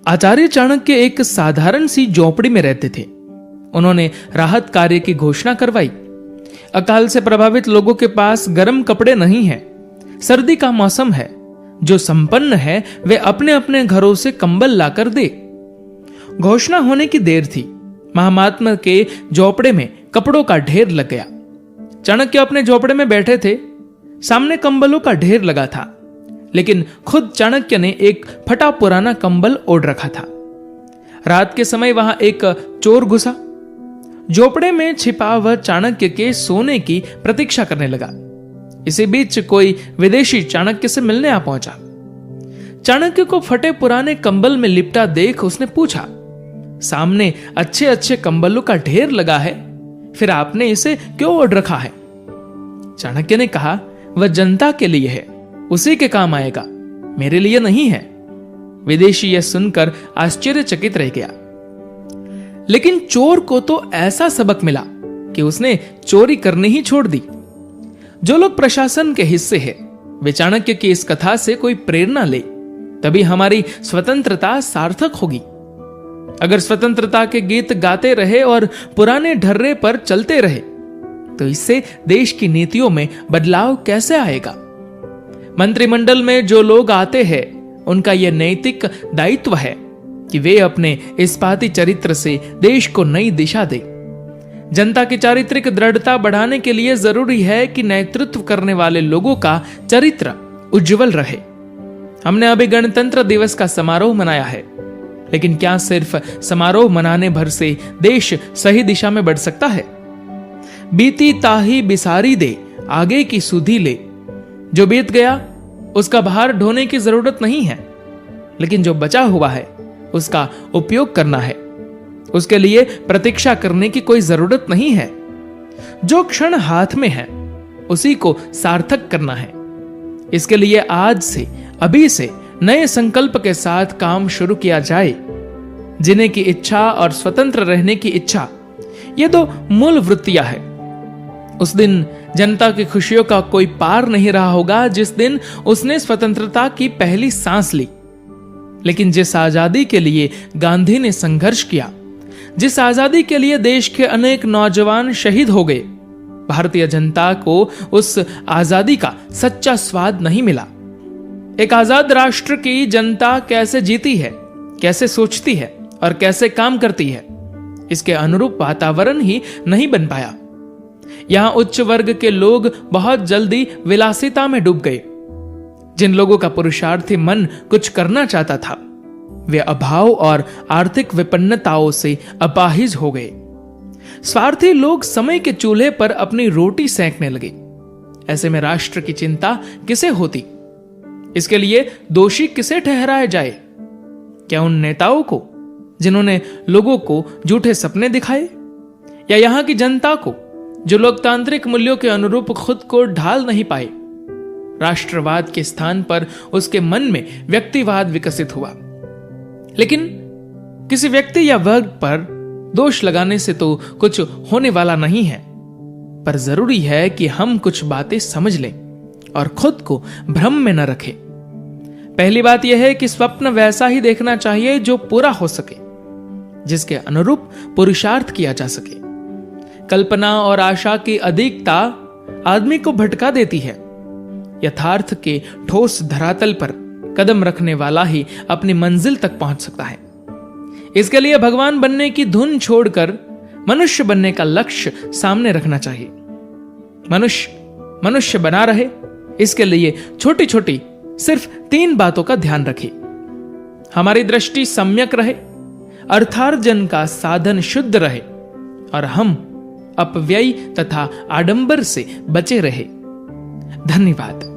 आचार्य चाणक्य एक साधारण सी झोपड़ी में रहते थे। उन्होंने राहत कार्य की घोषणा करवाई। अकाल से प्रभावित लोगों के पास गर्म कपड़े नहीं हैं, सर्दी का मौसम है, जो संपन्न है वे अपने अपने घरों से कंबल लाकर दे। घोषणा होने की देर थी, महात्मा के झोपड़े में कपड़ों का ढेर लग गया। चाणक्य अपने झोपड़े में बैठे थे, सामने कंबलों का ढेर लगा था, लेकिन खुद चाणक्य ने एक फटा पुराना कंबल ओढ़ रखा था। रात के समय वहां एक चोर घुसा, झोपड़े में छिपा वह चाणक्य के सोने की प्रतीक्षा करने लगा। इसी बीच कोई विदेशी चाणक्य से मिलने आ पहुंचा। चाणक्य को फटे पुराने कंबल में लिपटा देख उसने पूछा, सामने अच्छे अच्छे कंबलों का ढेर लगा है, फिर आपने इसे क्यों ओढ़ रखा है? चाणक्य ने कहा, वह जनता के लिए है, उसी के काम आएगा, मेरे लिए नहीं है। विदेशी यह सुनकर आश्चर्यचकित रह गया। लेकिन चोर को तो ऐसा सबक मिला कि उसने चोरी करनी ही छोड़ दी। जो लोग प्रशासन के हिस्से हैं, वे चाणक्य की इस कथा से कोई प्रेरणा ले, तभी हमारी स्वतंत्रता सार्थक होगी। अगर स्वतंत्रता के गीत गाते रहे और पुराने ढर्रे पर चलते रहे, तो इससे देश की नीतियों में बदलाव कैसे आएगा? मंत्रिमंडल में जो लोग आते हैं, उनका यह नैतिक दायित्व है कि वे अपने इस्पाती चरित्र से देश को नई दिशा दे। जनता की चारित्रिक दृढ़ता बढ़ाने के लिए जरूरी है कि नेतृत्व करने वाले लोगों का चरित्र उज्जवल रहे। हमने अभी गणतंत्र दिवस का समारोह मनाया है, लेकिन क्या सिर्फ समारोह मनाने भर से देश सही दिशा में बढ़ सकता है? बीती ताही बिसारी दे, आगे की सुधी ले। जो बीत गया उसका भार ढोने की जरूरत नहीं है, लेकिन जो बचा हुआ है उसका उपयोग करना है। उसके लिए प्रतीक्षा करने की कोई जरूरत नहीं है। जो क्षण हाथ में है उसी को सार्थक करना है। इसके लिए आज से, अभी से नए संकल्प के साथ काम शुरू किया जाए। जीने की इच्छा और स्वतंत्र रहने की इच्छा, ये दो मूल वृत्तियां हैं। उस दिन जनता की खुशियों का कोई पार नहीं रहा होगा जिस दिन उसने स्वतंत्रता की पहली सांस ली। लेकिन जिस आजादी के लिए गांधी ने संघर्ष किया, जिस आजादी के लिए देश के अनेक नौजवान शहीद हो गए, भारतीय जनता को उस आजादी का सच्चा स्वाद नहीं मिला। एक आजाद राष्ट्र की जनता कैसे जीती है, कैसे सोचती है और कैसे काम करती है, इसके अनुरूप वातावरण ही नहीं बन पाया। यहां उच्च वर्ग के लोग बहुत जल्दी विलासिता में डूब गए। जिन लोगों का पुरुषार्थी मन कुछ करना चाहता था, वे अभाव और आर्थिक विपन्नताओं से अपाहिज हो गए। स्वार्थी लोग समय के चूल्हे पर अपनी रोटी सेंकने लगे। ऐसे में राष्ट्र की चिंता किसे होती? इसके लिए दोषी किसे ठहराया जाए? क्या उन नेताओं को जिन्होंने लोगों को झूठे सपने दिखाए, या यहां की जनता को जो लोकतांत्रिक मूल्यों के अनुरूप खुद को ढाल नहीं पाए? राष्ट्रवाद के स्थान पर उसके मन में व्यक्तिवाद विकसित हुआ। लेकिन किसी व्यक्ति या वर्ग पर दोष लगाने से तो कुछ होने वाला नहीं है, पर जरूरी है कि हम कुछ बातें समझ लें और खुद को भ्रम में न रखें। पहली बात यह है कि स्वप्न वैसा ही देखना चाहिए जो पूरा हो सके, जिसके अनुरूप पुरुषार्थ किया जा सके। कल्पना और आशा की अधिकता आदमी को भटका देती है। यथार्थ के ठोस धरातल पर कदम रखने वाला ही अपनी मंजिल तक पहुंच सकता है। इसके लिए भगवान बनने की धुन छोड़कर मनुष्य बनने का लक्ष्य सामने रखना चाहिए। मनुष्य बना रहे, इसके लिए छोटी छोटी सिर्फ 3 बातों का ध्यान रखें। हमारी दृष्टि सम्यक रहे, अर्थार्जन का साधन शुद्ध रहे, और हम अपव्यय तथा आडंबर से बचे रहे। धन्यवाद।